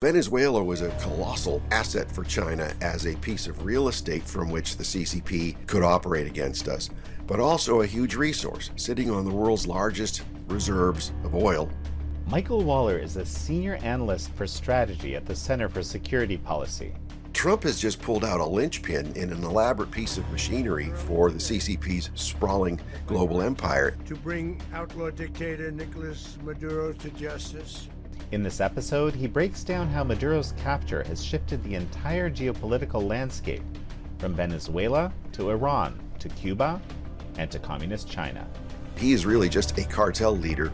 Venezuela was a colossal asset for China as a piece of real estate from which the CCP could operate against us, but also a huge resource, sitting on the world's largest reserves of oil. Michael Waller is a senior analyst for strategy at the Center for Security Policy. Trump has just pulled out a linchpin in an elaborate piece of machinery for the CCP's sprawling global empire. To bring outlaw dictator Nicolas Maduro to justice. In this episode, he breaks down how Maduro's capture has shifted the entire geopolitical landscape, from Venezuela to Iran to Cuba and to communist China. He is really just a cartel leader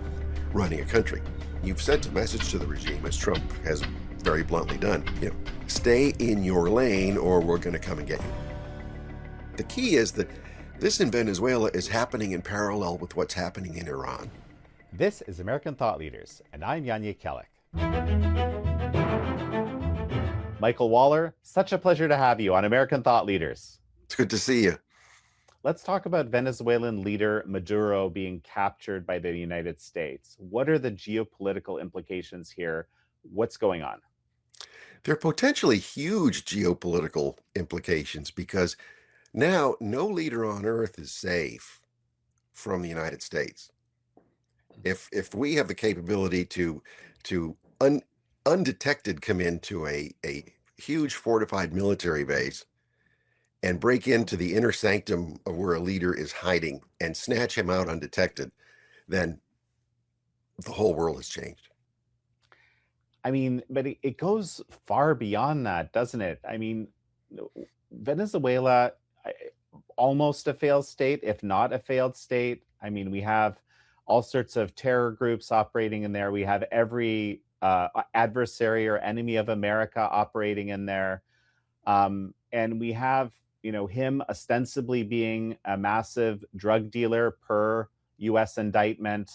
running a country. You've sent a message to the regime, as Trump has very bluntly done. Stay in your lane or we're going to come and get you. The key is that this in Venezuela is happening in parallel with what's happening in Iran. This is American Thought Leaders, and I'm Yanya Kellick. Michael Waller, such a pleasure to have you on American Thought Leaders. It's good to see you. Let's talk about Venezuelan leader Maduro being captured by the United States. What are the geopolitical implications here? What's going on? There are potentially huge geopolitical implications because now no leader on earth is safe from the United States. If we have the capability to undetected come into a huge fortified military base and break into the inner sanctum of where a leader is hiding and snatch him out undetected, then the whole world has changed. I mean, but it goes far beyond that, doesn't it? I mean, Venezuela, almost a failed state, if not a failed state. I mean, we have all sorts of terror groups operating in there. We have every adversary or enemy of America operating in there. And we have, him ostensibly being a massive drug dealer per U.S. indictment.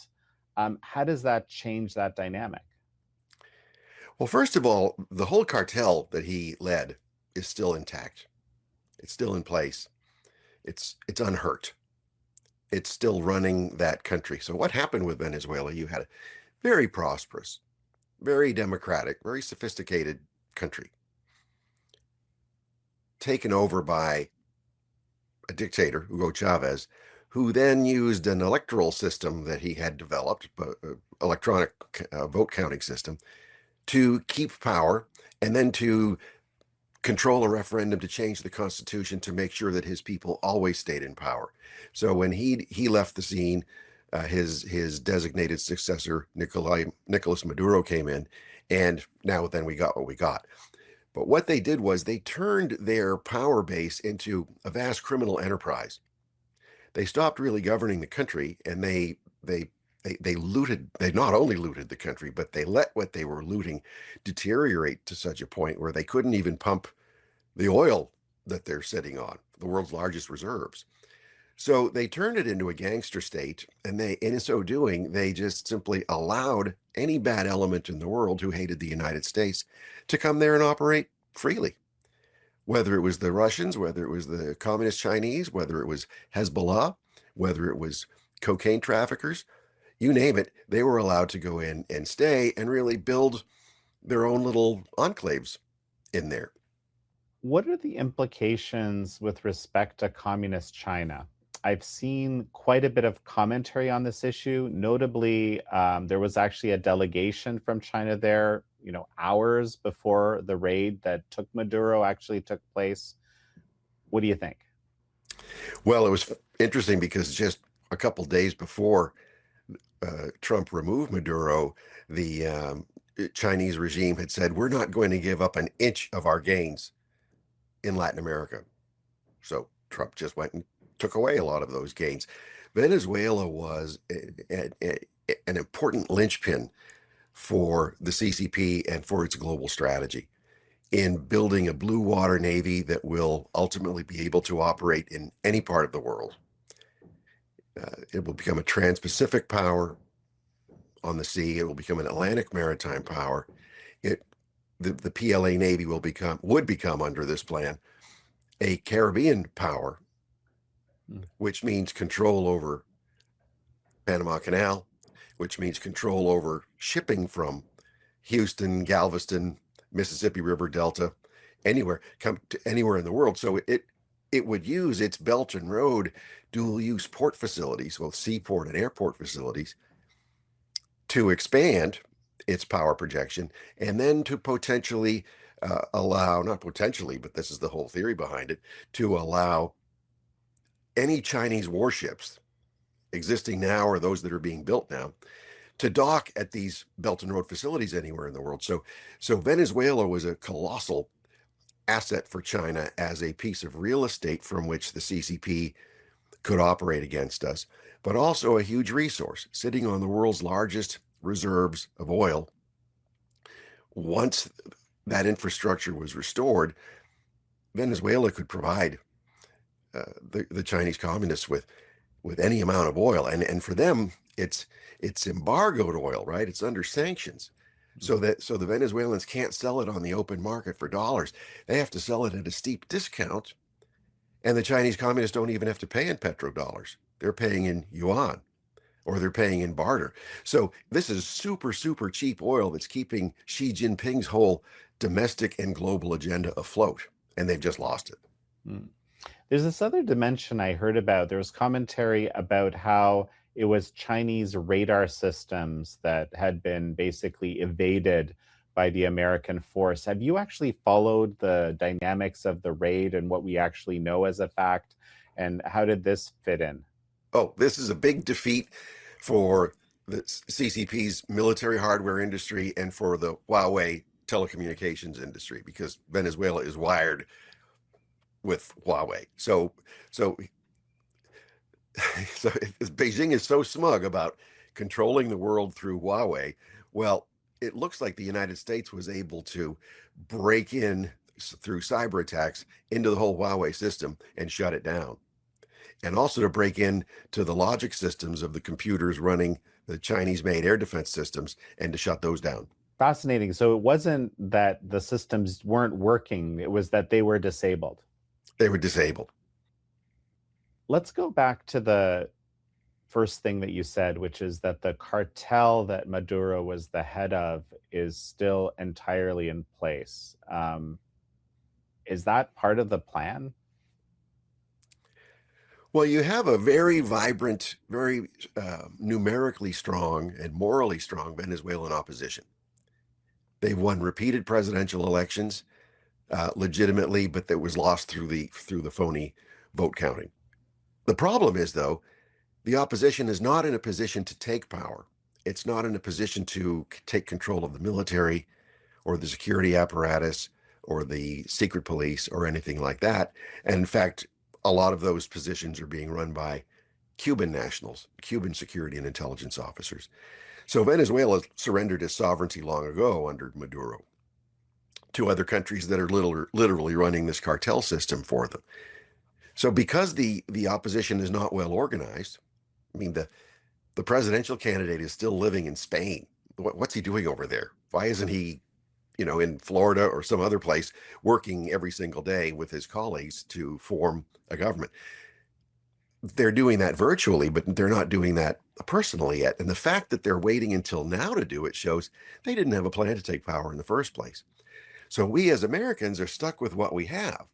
How does that change that dynamic? Well, first of all, the whole cartel that he led is still intact. It's still in place. It's unhurt. It's still running that country. So what happened with Venezuela? You had a very prosperous, very democratic, very sophisticated country taken over by a dictator, Hugo Chavez, who then used an electoral system that he had developed, electronic vote counting system, to keep power and then to control a referendum to change the Constitution to make sure that his people always stayed in power. So when he left the scene, his designated successor, Nicolas Maduro, came in, and now then we got what we got. But what they did was they turned their power base into a vast criminal enterprise. They stopped really governing the country, and they looted. They not only looted the country, but they let what they were looting deteriorate to such a point where they couldn't even pump the oil that they're sitting on, the world's largest reserves. So they turned it into a gangster state, and in so doing, they just simply allowed any bad element in the world who hated the United States to come there and operate freely. Whether it was the Russians, whether it was the communist Chinese, whether it was Hezbollah, whether it was cocaine traffickers, you name it, they were allowed to go in and stay and really build their own little enclaves in there. What are the implications with respect to communist China? I've seen quite a bit of commentary on this issue. Notably, there was actually a delegation from China there, hours before the raid that took Maduro actually took place. What do you think? Well, it was interesting because just a couple days before Trump removed Maduro, the Chinese regime had said, we're not going to give up an inch of our gains in Latin America. So Trump just went and took away a lot of those gains. Venezuela was an important linchpin for the CCP and for its global strategy in building a blue water navy that will ultimately be able to operate in any part of the world. It will become a trans-Pacific power on the sea. It will become an Atlantic maritime power. The PLA Navy would become under this plan a Caribbean power, which means control over Panama Canal, which means control over shipping from Houston, Galveston, Mississippi River Delta, anywhere, come to anywhere in the world. So it would use its Belt and Road dual use port facilities, both seaport and airport facilities, to expand its power projection, and then to potentially allow, not potentially, but this is the whole theory behind it, to allow any Chinese warships existing now or those that are being built now to dock at these Belt and Road facilities anywhere in the world. So Venezuela was a colossal asset for China as a piece of real estate from which the CCP could operate against us, but also a huge resource sitting on the world's largest reserves of oil. Once that infrastructure was restored, Venezuela could provide the Chinese communists with any amount of oil, and for them it's embargoed oil, right? It's under sanctions, so the Venezuelans can't sell it on the open market for dollars. They have to sell it at a steep discount, and the Chinese communists don't even have to pay in petrodollars. They're paying in yuan, or they're paying in barter. So this is super cheap oil that's keeping Xi Jinping's whole domestic and global agenda afloat, and they've just lost it. There's this other dimension I heard about. There was commentary about how it was Chinese radar systems that had been basically evaded by the American force. Have you actually followed the dynamics of the raid and what we actually know as a fact? And how did this fit in? Oh, this is a big defeat for the CCP's military hardware industry and for the Huawei telecommunications industry, because Venezuela is wired with Huawei. So Beijing is so smug about controlling the world through Huawei. Well, it looks like the United States was able to break in through cyber attacks into the whole Huawei system and shut it down, and also to break in to the logic systems of the computers running the Chinese-made air defense systems and to shut those down. Fascinating. So it wasn't that the systems weren't working, it was that they were disabled. They were disabled. Let's go back to the first thing that you said, which is that the cartel that Maduro was the head of is still entirely in place. Is that part of the plan? Well, you have a very vibrant, very numerically strong and morally strong Venezuelan opposition. They've won repeated presidential elections legitimately, but that was lost through the phony vote counting. The problem is, though, the opposition is not in a position to take power. It's not in a position to take control of the military or the security apparatus or the secret police or anything like that. And in fact, a lot of those positions are being run by Cuban nationals, Cuban security and intelligence officers. So Venezuela surrendered its sovereignty long ago under Maduro to other countries that are literally running this cartel system for them. So because the opposition is not well organized, I mean, the presidential candidate is still living in Spain. What's he doing over there? Why isn't he, in Florida or some other place working every single day with his colleagues to form a government? They're doing that virtually, but they're not doing that personally yet. And the fact that they're waiting until now to do it shows they didn't have a plan to take power in the first place. So we as Americans are stuck with what we have.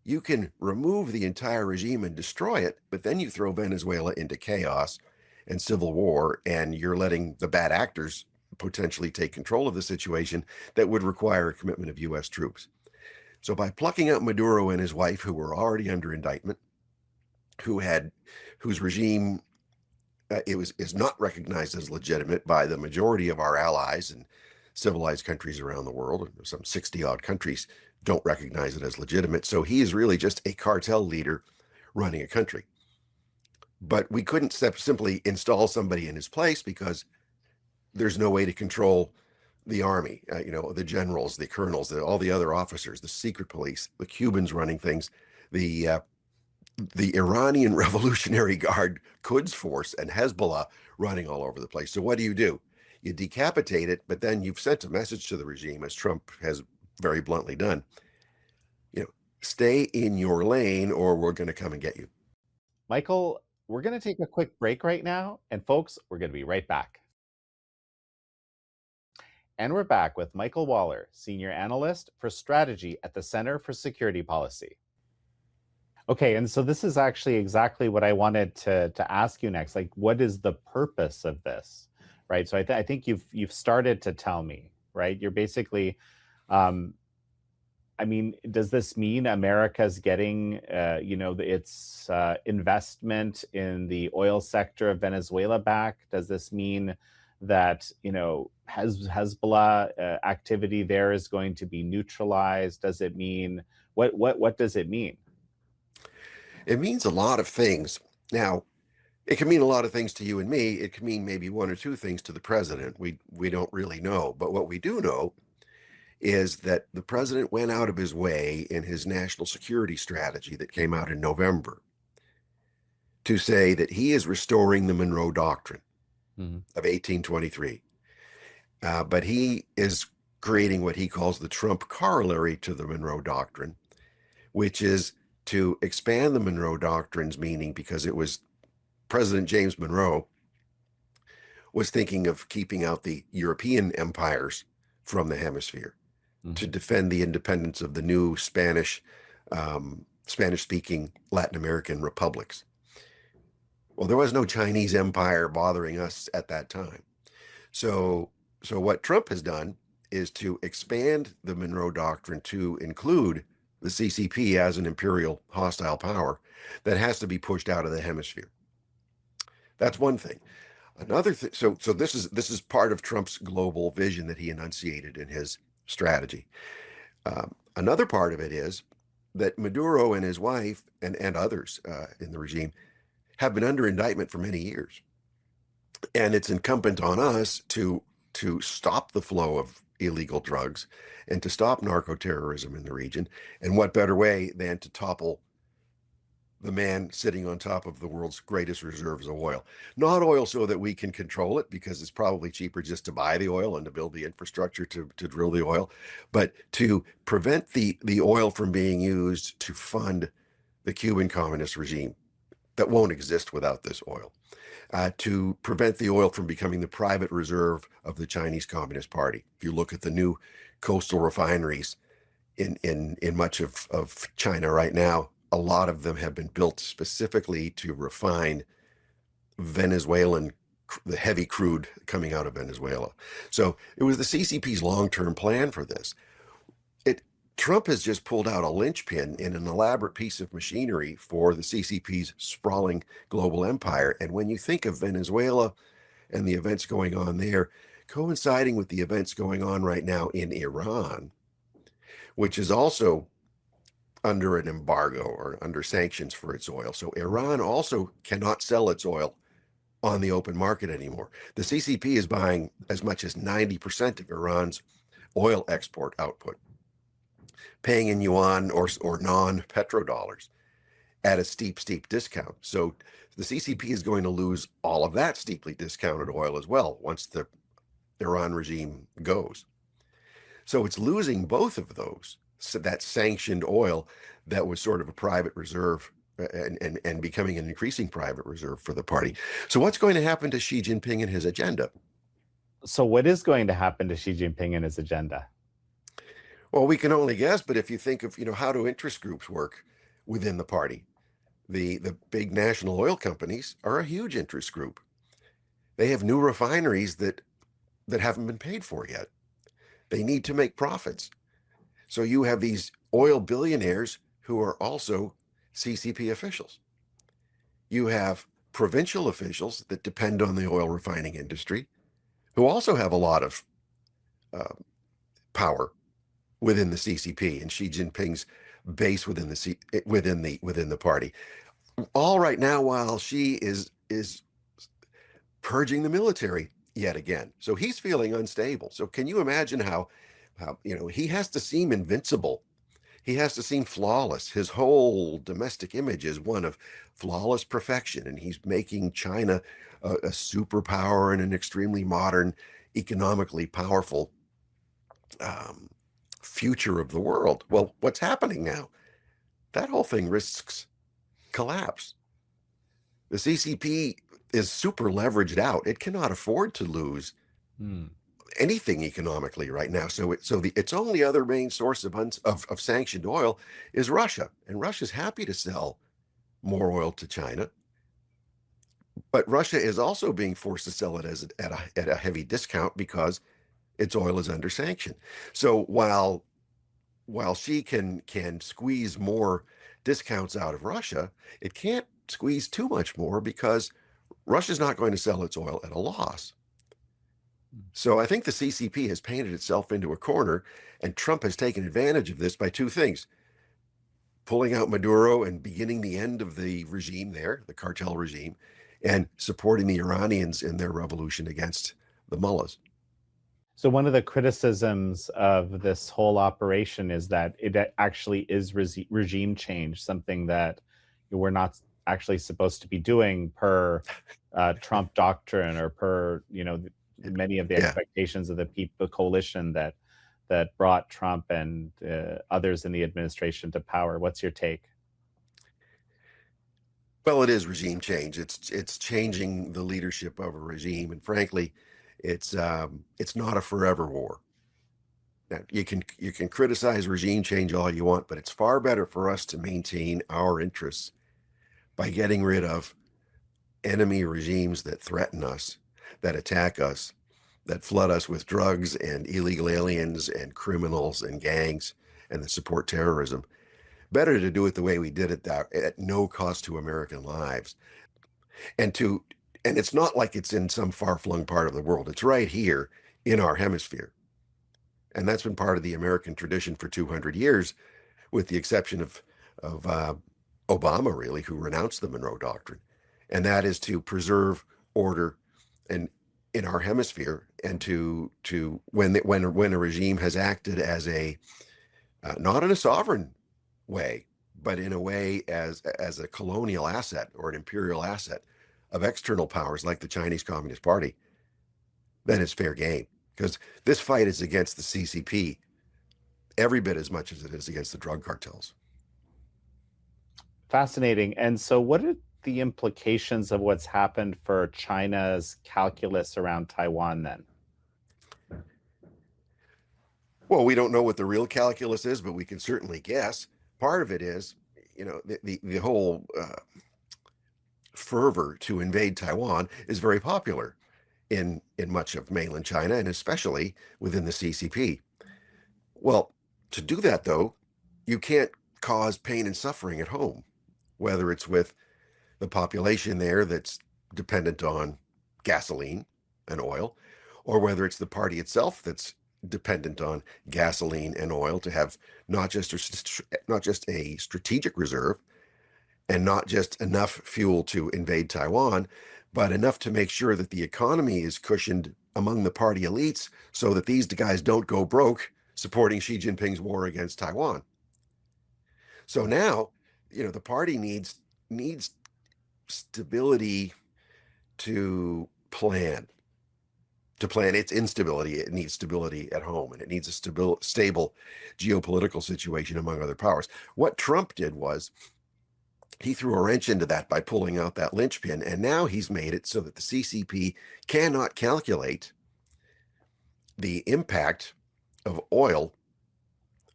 You can remove the entire regime and destroy it, but then you throw Venezuela into chaos and civil war, and you're letting the bad actors potentially take control of the situation that would require a commitment of U.S. troops. So by plucking out Maduro and his wife, who were already under indictment, whose regime is not recognized as legitimate by the majority of our allies and civilized countries around the world, some 60-odd countries don't recognize it as legitimate. So he is really just a cartel leader running a country. But we couldn't simply install somebody in his place because there's no way to control the army, the generals, the colonels, all the other officers, the secret police, the Cubans running things, the Iranian Revolutionary Guard, Quds Force, and Hezbollah running all over the place. So what do? You decapitate it, but then you've sent a message to the regime, as Trump has very bluntly done. Stay in your lane or we're going to come and get you. Michael, we're going to take a quick break right now. And folks, we're going to be right back. And we're back with Michael Waller, Senior Analyst for Strategy at the Center for Security Policy. Okay, and so this is actually exactly what I wanted to ask you next. Like, what is the purpose of this, right? So I think you've started to tell me, right? You're basically, I mean, does this mean America's getting, its investment in the oil sector of Venezuela back? Does this mean that, Hezbollah activity there is going to be neutralized? Does it mean, what does it mean? It means a lot of things. Now, it can mean a lot of things to you and me. It can mean maybe one or two things to the president. We don't really know. But what we do know is that the president went out of his way in his national security strategy that came out in November to say that he is restoring the Monroe Doctrine of 1823. But he is creating what he calls the Trump corollary to the Monroe Doctrine, which is to expand the Monroe Doctrine's meaning, because it was President James Monroe was thinking of keeping out the European empires from the hemisphere to defend the independence of the new Spanish-speaking Latin American republics. Well, there was no Chinese empire bothering us at that time. So what Trump has done is to expand the Monroe Doctrine to include the CCP as an imperial hostile power that has to be pushed out of the hemisphere. That's one thing. Another thing, so this is part of Trump's global vision that he enunciated in his strategy. Another part of it is that Maduro and his wife and others in the regime have been under indictment for many years. And it's incumbent on us to stop the flow of illegal drugs and to stop narco-terrorism in the region. And what better way than to topple the man sitting on top of the world's greatest reserves of oil? Not oil so that we can control it, because it's probably cheaper just to buy the oil and to build the infrastructure to drill the oil, but to prevent the oil from being used to fund the Cuban communist regime that won't exist without this oil, to prevent the oil from becoming the private reserve of the Chinese Communist Party. If you look at the new coastal refineries in much of China right now, a lot of them have been built specifically to refine Venezuelan, the heavy crude coming out of Venezuela. So it was the CCP's long-term plan for this. Trump has just pulled out a linchpin in an elaborate piece of machinery for the CCP's sprawling global empire. And when you think of Venezuela and the events going on there, coinciding with the events going on right now in Iran, which is also under an embargo or under sanctions for its oil. So Iran also cannot sell its oil on the open market anymore. The CCP is buying as much as 90% of Iran's oil export output, paying in yuan or non-petrodollars at a steep discount. So the CCP is going to lose all of that steeply discounted oil as well once the Iran regime goes. So it's losing both of those, so that sanctioned oil that was sort of a private reserve and becoming an increasing private reserve for the party. So what's going to happen to Xi Jinping and his agenda? So what is going to happen to Xi Jinping and his agenda? Well, we can only guess, but if you think of, how do interest groups work within the party? The big national oil companies are a huge interest group. They have new refineries that haven't been paid for yet. They need to make profits. So you have these oil billionaires who are also CCP officials. You have provincial officials that depend on the oil refining industry, who also have a lot of power within the CCP and Xi Jinping's base within the party. All right now, while Xi is purging the military yet again, so he's feeling unstable. So can you imagine how he has to seem invincible? He has to seem flawless. His whole domestic image is one of flawless perfection, and he's making China a superpower and an extremely modern, economically powerful future of the world. Well, what's happening now? That whole thing risks collapse. The CCP is super leveraged out. It cannot afford to lose anything economically right now. So its only other main source of sanctioned oil is Russia, and Russia's happy to sell more oil to China. But Russia is also being forced to sell it at a heavy discount because its oil is under sanction. So while she can squeeze more discounts out of Russia, it can't squeeze too much more because Russia's not going to sell its oil at a loss. So I think the CCP has painted itself into a corner, and Trump has taken advantage of this by two things: pulling out Maduro and beginning the end of the regime there, the cartel regime, and supporting the Iranians in their revolution against the mullahs. So one of the criticisms of this whole operation is that it actually is regime change, something that we're not actually supposed to be doing per Trump doctrine, or per many of the expectations of the coalition that brought Trump and others in the administration to power. What's your take? Well, it is regime change. It's changing the leadership of a regime, and frankly, it's not a forever war. Now, you can criticize regime change all you want, but it's far better for us to maintain our interests by getting rid of enemy regimes that threaten us, that attack us, that flood us with drugs and illegal aliens and criminals and gangs, and that support terrorism. Better to do it the way we did it, at no cost to American lives. And it's not like it's in some far-flung part of the world. It's right here in our hemisphere. And that's been part of the American tradition for 200 years, with the exception of Obama, really, who renounced the Monroe Doctrine. And that is to preserve order and in our hemisphere, and to when a regime has acted as not in a sovereign way, but in a way as a colonial asset or an imperial asset of external powers like the Chinese Communist Party, then it's fair game. Because this fight is against the CCP every bit as much as it is against the drug cartels. Fascinating. And so what are the implications of what's happened for China's calculus around Taiwan then? Well, we don't know what the real calculus is, but we can certainly guess. Part of it is, the whole fervor to invade Taiwan is very popular in much of mainland China, and especially within the CCP. Well, to do that, though, you can't cause pain and suffering at home, whether it's with the population there that's dependent on gasoline and oil, or whether it's the party itself that's dependent on gasoline and oil to have not just a strategic reserve, and not just enough fuel to invade Taiwan, but enough to make sure that the economy is cushioned among the party elites so that these guys don't go broke supporting Xi Jinping's war against Taiwan. So now, the party needs stability to plan its instability. It needs stability at home, and it needs a stable geopolitical situation among other powers. What Trump did was he threw a wrench into that by pulling out that linchpin, and now he's made it so that the CCP cannot calculate the impact of oil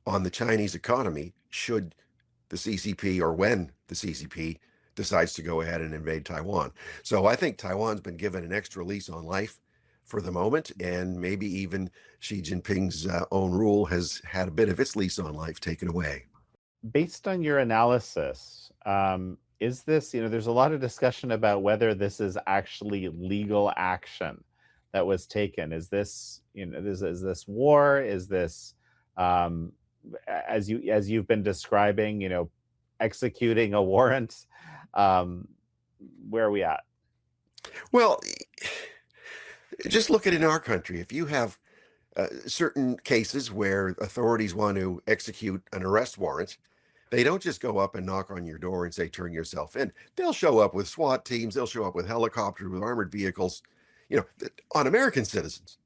on the Chinese economy should the CCP, or when the CCP decides to go ahead and invade Taiwan. So I think Taiwan's been given an extra lease on life for the moment, and maybe even Xi Jinping's own rule has had a bit of its lease on life taken away. Based on your analysis, is this, there's a lot of discussion about whether this is actually legal action that was taken. Is this, is this war? Is this, as you've been describing, executing a warrant? Where are we at? Well, just look at in our country. If you have certain cases where authorities want to execute an arrest warrant, they don't just go up and knock on your door and say, turn yourself in. They'll show up with SWAT teams. They'll show up with helicopters, with armored vehicles, on American citizens.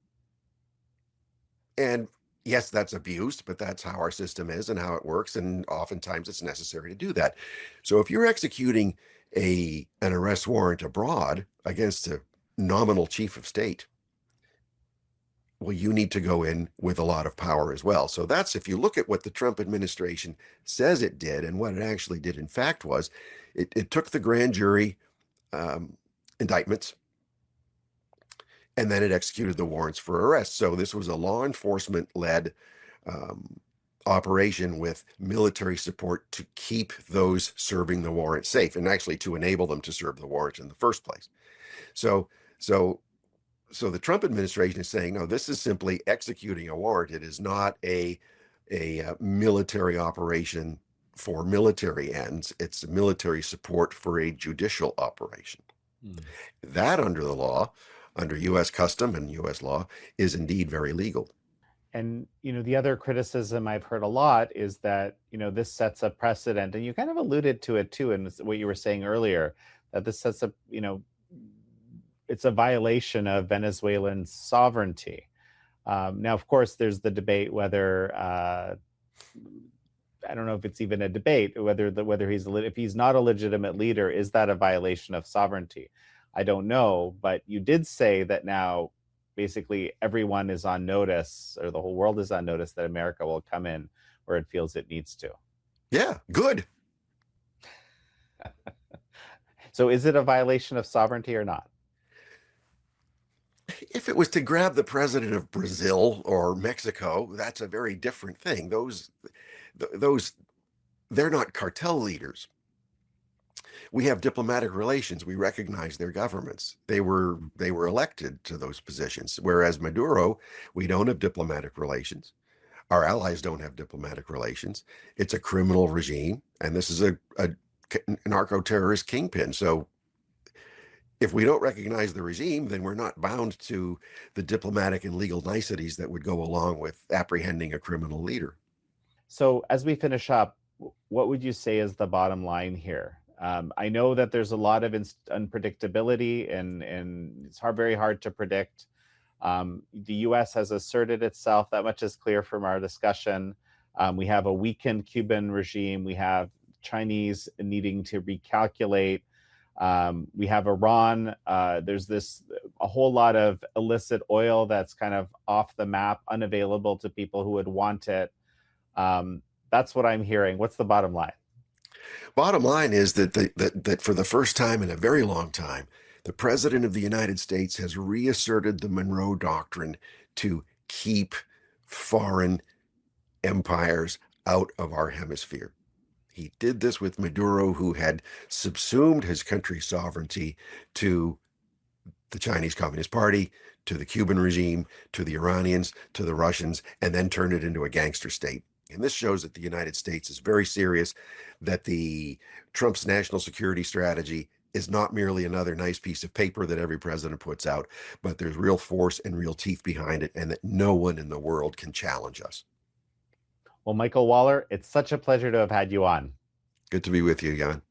And yes, that's abused, but that's how our system is and how it works. And oftentimes it's necessary to do that. So if you're executing an arrest warrant abroad against a nominal chief of state, well, you need to go in with a lot of power as well. So that's, if you look at what the Trump administration says it did and what it actually did, in fact, was it took the grand jury indictments, and then it executed the warrants for arrest. So this was a law enforcement-led operation with military support to keep those serving the warrant safe, and actually to enable them to serve the warrant in the first place. So the Trump administration is saying, no, this is simply executing a warrant. It is not a military operation for military ends. It's military support for a judicial operation. That, under the law, under U.S. custom and U.S. law, is indeed very legal. And, the other criticism I've heard a lot is that, this sets a precedent, and you kind of alluded to it too in what you were saying earlier, that this sets a, it's a violation of Venezuelan sovereignty. Now, of course, there's the debate whether, I don't know if it's even a debate, whether if he's not a legitimate leader, is that a violation of sovereignty? I don't know, but you did say that now basically everyone is on notice, or the whole world is on notice, that America will come in where it feels it needs to. Yeah, good. So is it a violation of sovereignty or not? If it was to grab the president of Brazil or Mexico, that's a very different thing. Those, they're not cartel leaders. We have diplomatic relations. We recognize their governments. They were elected to those positions. Whereas Maduro, we don't have diplomatic relations. Our allies don't have diplomatic relations. It's a criminal regime, and this is a narco-terrorist kingpin. So if we don't recognize the regime, then we're not bound to the diplomatic and legal niceties that would go along with apprehending a criminal leader. So as we finish up, what would you say is the bottom line here? I know that there's a lot of unpredictability, and it's very hard to predict. The U.S. has asserted itself. That much is clear from our discussion. We have a weakened Cuban regime. We have Chinese needing to recalculate. We have Iran. There's a whole lot of illicit oil that's kind of off the map, unavailable to people who would want it. That's what I'm hearing. What's the bottom line? Bottom line is that for the first time in a very long time, the President of the United States has reasserted the Monroe Doctrine to keep foreign empires out of our hemisphere. He did this with Maduro, who had subsumed his country's sovereignty to the Chinese Communist Party, to the Cuban regime, to the Iranians, to the Russians, and then turned it into a gangster state. And this shows that the United States is very serious, that Trump's national security strategy is not merely another nice piece of paper that every president puts out, but there's real force and real teeth behind it, and that no one in the world can challenge us. Well, Michael Waller, it's such a pleasure to have had you on. Good to be with you, Jan.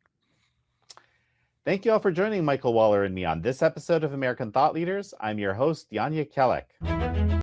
Thank you all for joining Michael Waller and me on this episode of American Thought Leaders. I'm your host, Jan Jekielek.